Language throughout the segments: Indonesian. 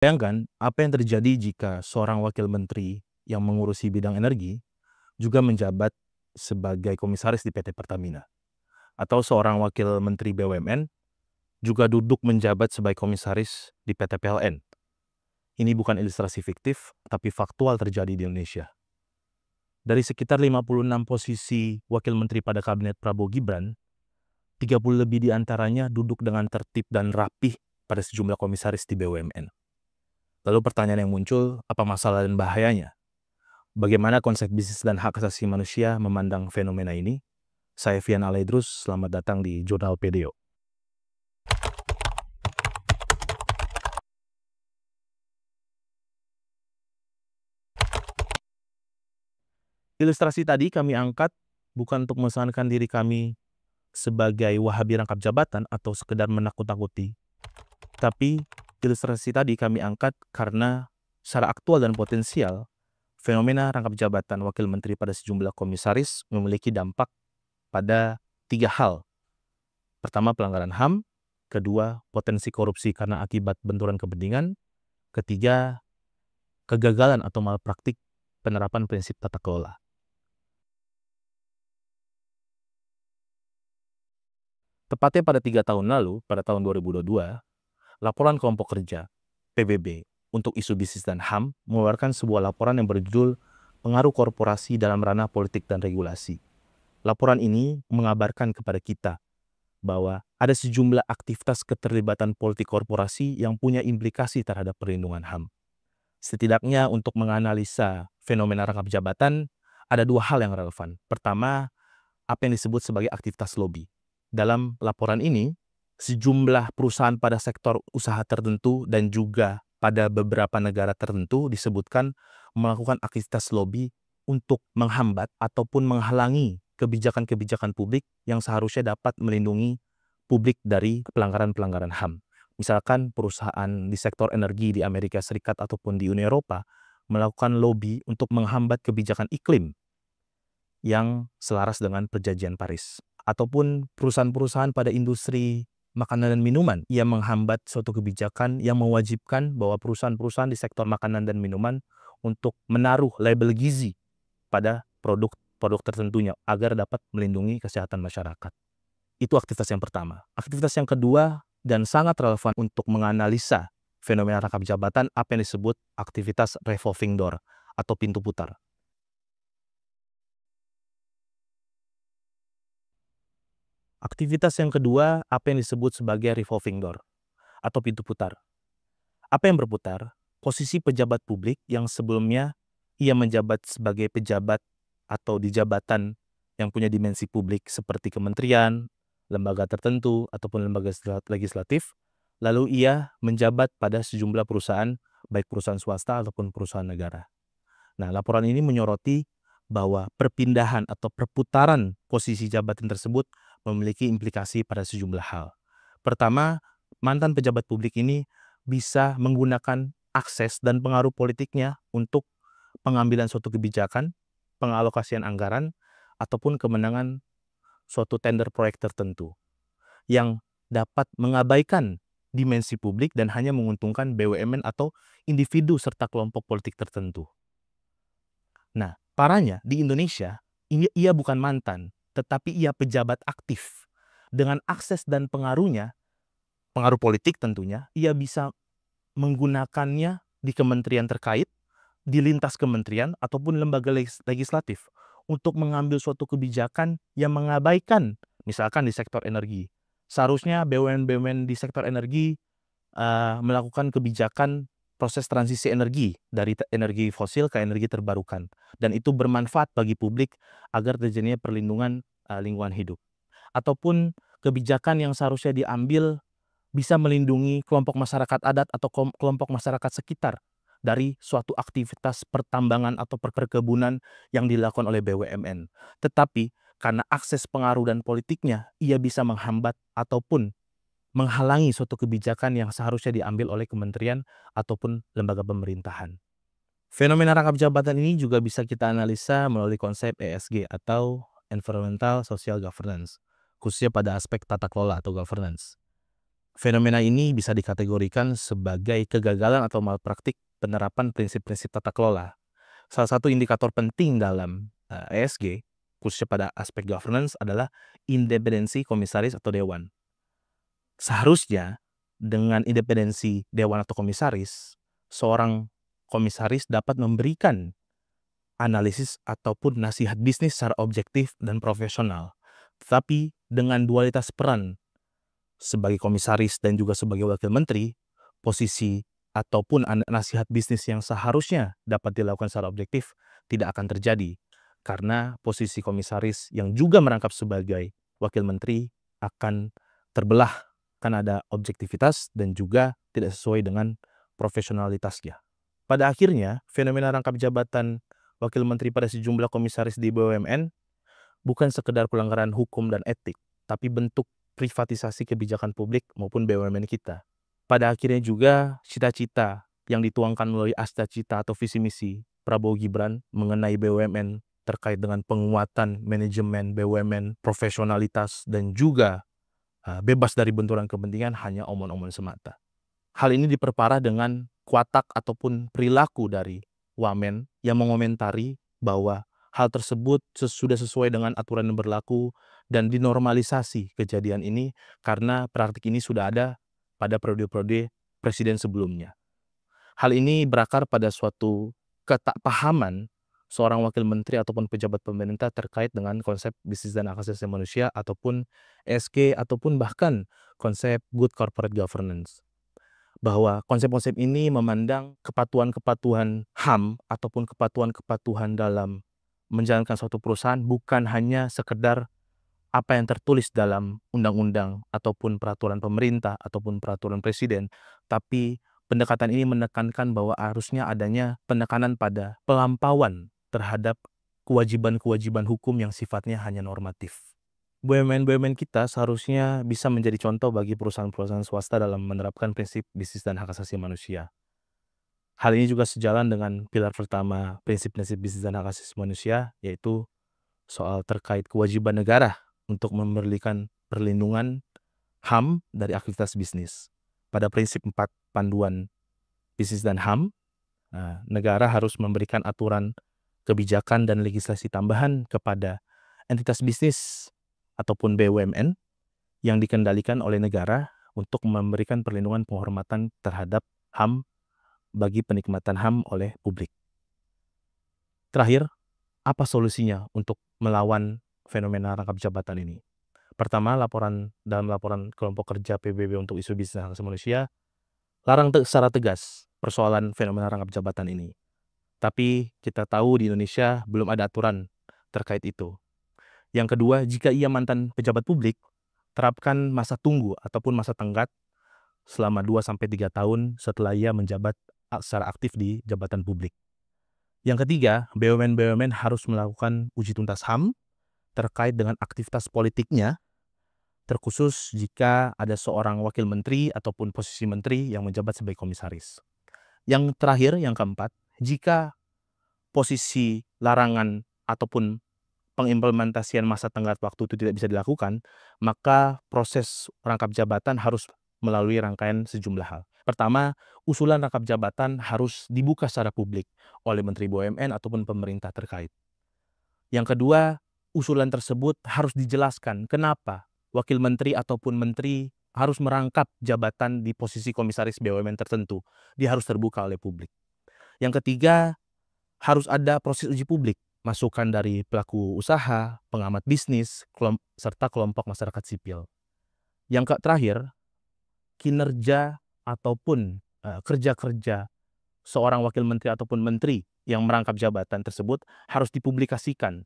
Bayangkan apa yang terjadi jika seorang wakil menteri yang mengurusi bidang energi juga menjabat sebagai komisaris di PT Pertamina, atau seorang wakil menteri BUMN juga duduk menjabat sebagai komisaris di PT PLN. Ini bukan ilustrasi fiktif, tapi faktual terjadi di Indonesia. Dari sekitar 56 posisi wakil menteri pada kabinet Prabowo Gibran, 30 lebih diantaranya duduk dengan tertib dan rapih pada sejumlah komisaris di BUMN. Lalu pertanyaan yang muncul, apa masalah dan bahayanya? Bagaimana konsep bisnis dan hak asasi manusia memandang fenomena ini? Saya Fian Alaidrus, selamat datang di Jurnal PDO. Ilustrasi tadi kami angkat bukan untuk mengesankan diri kami sebagai wahabi rangkap jabatan atau sekedar menakut-nakuti. Tapi ilustrasi tadi kami angkat karena secara aktual dan potensial, fenomena rangkap jabatan wakil menteri pada sejumlah komisaris memiliki dampak pada 3 hal. Pertama, pelanggaran HAM. Kedua, potensi korupsi karena akibat benturan kepentingan. Ketiga, kegagalan atau malpraktik penerapan prinsip tata kelola. Tepatnya pada 3 tahun lalu, pada tahun 2022, laporan kelompok kerja, PBB, untuk isu bisnis dan HAM mengeluarkan sebuah laporan yang berjudul Pengaruh Korporasi dalam Ranah Politik dan Regulasi. Laporan ini mengabarkan kepada kita bahwa ada sejumlah aktivitas keterlibatan politik korporasi yang punya implikasi terhadap perlindungan HAM. Setidaknya untuk menganalisa fenomena rangkap jabatan, ada 2 hal yang relevan. Pertama, apa yang disebut sebagai aktivitas lobby. Dalam laporan ini, sejumlah perusahaan pada sektor usaha tertentu dan juga pada beberapa negara tertentu disebutkan melakukan aktivitas lobby untuk menghambat ataupun menghalangi kebijakan-kebijakan publik yang seharusnya dapat melindungi publik dari pelanggaran-pelanggaran HAM. Misalkan perusahaan di sektor energi di Amerika Serikat ataupun di Uni Eropa melakukan lobby untuk menghambat kebijakan iklim yang selaras dengan Perjanjian Paris. Ataupun perusahaan-perusahaan pada industri makanan dan minuman yang menghambat suatu kebijakan yang mewajibkan bahwa perusahaan-perusahaan di sektor makanan dan minuman untuk menaruh label gizi pada produk tertentunya agar dapat melindungi kesehatan masyarakat. Itu aktivitas yang pertama. Aktivitas yang kedua dan sangat relevan untuk menganalisa fenomena rangkap jabatan apa yang disebut aktivitas revolving door atau pintu putar. Aktivitas yang kedua apa yang disebut sebagai revolving door atau pintu putar. Apa yang berputar? Posisi pejabat publik yang sebelumnya ia menjabat sebagai pejabat atau di jabatan yang punya dimensi publik seperti kementerian, lembaga tertentu, ataupun lembaga legislatif, lalu ia menjabat pada sejumlah perusahaan, baik perusahaan swasta ataupun perusahaan negara. Nah, laporan ini menyoroti bahwa perpindahan atau perputaran posisi jabatan tersebut memiliki implikasi pada sejumlah hal. Pertama, mantan pejabat publik ini bisa menggunakan akses dan pengaruh politiknya untuk pengambilan suatu kebijakan, pengalokasian anggaran, ataupun kemenangan suatu tender proyek tertentu yang dapat mengabaikan dimensi publik dan hanya menguntungkan BUMN atau individu serta kelompok politik tertentu. Nah, parahnya di Indonesia, ia bukan mantan, tetapi ia pejabat aktif. Dengan akses dan pengaruhnya, pengaruh politik tentunya, ia bisa menggunakannya di kementerian terkait, di lintas kementerian, ataupun lembaga legislatif untuk mengambil suatu kebijakan yang mengabaikan, misalkan di sektor energi. Seharusnya BUMN di sektor energi melakukan kebijakan proses transisi energi dari energi fosil ke energi terbarukan. Dan itu bermanfaat bagi publik agar terjadinya perlindungan lingkungan hidup. Ataupun kebijakan yang seharusnya diambil bisa melindungi kelompok masyarakat adat atau kelompok masyarakat sekitar dari suatu aktivitas pertambangan atau perkebunan yang dilakukan oleh BUMN. Tetapi karena akses pengaruh dan politiknya, ia bisa menghambat ataupun menghalangi suatu kebijakan yang seharusnya diambil oleh kementerian ataupun lembaga pemerintahan. Fenomena rangkap jabatan ini juga bisa kita analisa melalui konsep ESG atau Environmental Social Governance, khususnya pada aspek tata kelola atau governance. Fenomena ini bisa dikategorikan sebagai kegagalan atau malpraktik penerapan prinsip-prinsip tata kelola. Salah satu indikator penting dalam ESG, khususnya pada aspek governance, adalah independensi komisaris atau dewan. Seharusnya dengan independensi dewan atau komisaris, seorang komisaris dapat memberikan analisis ataupun nasihat bisnis secara objektif dan profesional. Tetapi dengan dualitas peran sebagai komisaris dan juga sebagai wakil menteri, posisi ataupun nasihat bisnis yang seharusnya dapat dilakukan secara objektif tidak akan terjadi, karena posisi komisaris yang juga merangkap sebagai wakil menteri akan terbelah, kan ada objektivitas dan juga tidak sesuai dengan profesionalitasnya. Pada akhirnya, fenomena rangkap jabatan wakil menteri pada sejumlah komisaris di BUMN bukan sekedar pelanggaran hukum dan etik, tapi bentuk privatisasi kebijakan publik maupun BUMN kita. Pada akhirnya juga cita-cita yang dituangkan melalui Astra-Cita atau visi misi Prabowo Gibran mengenai BUMN terkait dengan penguatan manajemen BUMN, profesionalitas, dan juga bebas dari benturan kepentingan hanya omong-omong semata. Hal ini diperparah dengan watak ataupun perilaku dari wamen yang mengomentari bahwa hal tersebut sudah sesuai dengan aturan yang berlaku dan dinormalisasi kejadian ini karena praktik ini sudah ada pada periode-periode presiden sebelumnya. Hal ini berakar pada suatu ketakpahaman seorang wakil menteri ataupun pejabat pemerintah terkait dengan konsep bisnis dan hak asasi manusia ataupun ESG ataupun bahkan konsep good corporate governance. Bahwa konsep-konsep ini memandang kepatuhan-kepatuhan HAM ataupun kepatuhan-kepatuhan dalam menjalankan suatu perusahaan bukan hanya sekedar apa yang tertulis dalam undang-undang ataupun peraturan pemerintah ataupun peraturan presiden, tapi pendekatan ini menekankan bahwa harusnya adanya penekanan pada pelampauan terhadap kewajiban-kewajiban hukum yang sifatnya hanya normatif. BUMN-BUMN kita seharusnya bisa menjadi contoh bagi perusahaan-perusahaan swasta dalam menerapkan prinsip bisnis dan hak asasi manusia. Hal ini juga sejalan dengan pilar pertama prinsip-prinsip bisnis dan hak asasi manusia, yaitu soal terkait kewajiban negara untuk memberikan perlindungan HAM dari aktivitas bisnis. Pada prinsip 4 panduan bisnis dan HAM, negara harus memberikan aturan, kebijakan, dan legislasi tambahan kepada entitas bisnis ataupun BUMN yang dikendalikan oleh negara untuk memberikan perlindungan penghormatan terhadap HAM bagi penikmatan HAM oleh publik. Terakhir, apa solusinya untuk melawan fenomena rangkap jabatan ini? Pertama, dalam laporan kelompok kerja PBB untuk isu bisnis dan hak asasi manusia, larang secara tegas persoalan fenomena rangkap jabatan ini. Tapi kita tahu di Indonesia belum ada aturan terkait itu. Yang kedua, jika ia mantan pejabat publik, terapkan masa tunggu ataupun masa tenggat selama 2-3 tahun setelah ia menjabat secara aktif di jabatan publik. Yang ketiga, BUMN-BUMN harus melakukan uji tuntas HAM terkait dengan aktivitas politiknya, terkhusus jika ada seorang wakil menteri ataupun posisi menteri yang menjabat sebagai komisaris. Yang terakhir, yang keempat, jika posisi larangan ataupun pengimplementasian masa tenggat waktu itu tidak bisa dilakukan, maka proses rangkap jabatan harus melalui rangkaian sejumlah hal. Pertama, usulan rangkap jabatan harus dibuka secara publik oleh Menteri BUMN ataupun pemerintah terkait. Yang kedua, usulan tersebut harus dijelaskan kenapa wakil menteri ataupun menteri harus merangkap jabatan di posisi komisaris BUMN tertentu. Dia harus terbuka oleh publik. Yang ketiga, harus ada proses uji publik, masukan dari pelaku usaha, pengamat bisnis, serta kelompok masyarakat sipil. Yang terakhir, kinerja ataupun kerja-kerja seorang wakil menteri ataupun menteri yang merangkap jabatan tersebut harus dipublikasikan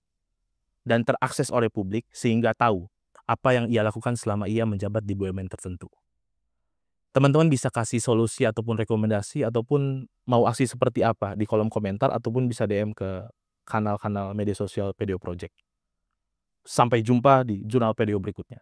dan terakses oleh publik sehingga tahu apa yang ia lakukan selama ia menjabat di BUMN tertentu. Teman-teman bisa kasih solusi ataupun rekomendasi ataupun mau aksi seperti apa di kolom komentar ataupun bisa DM ke kanal-kanal media sosial PDO Project. Sampai jumpa di jurnal PDO berikutnya.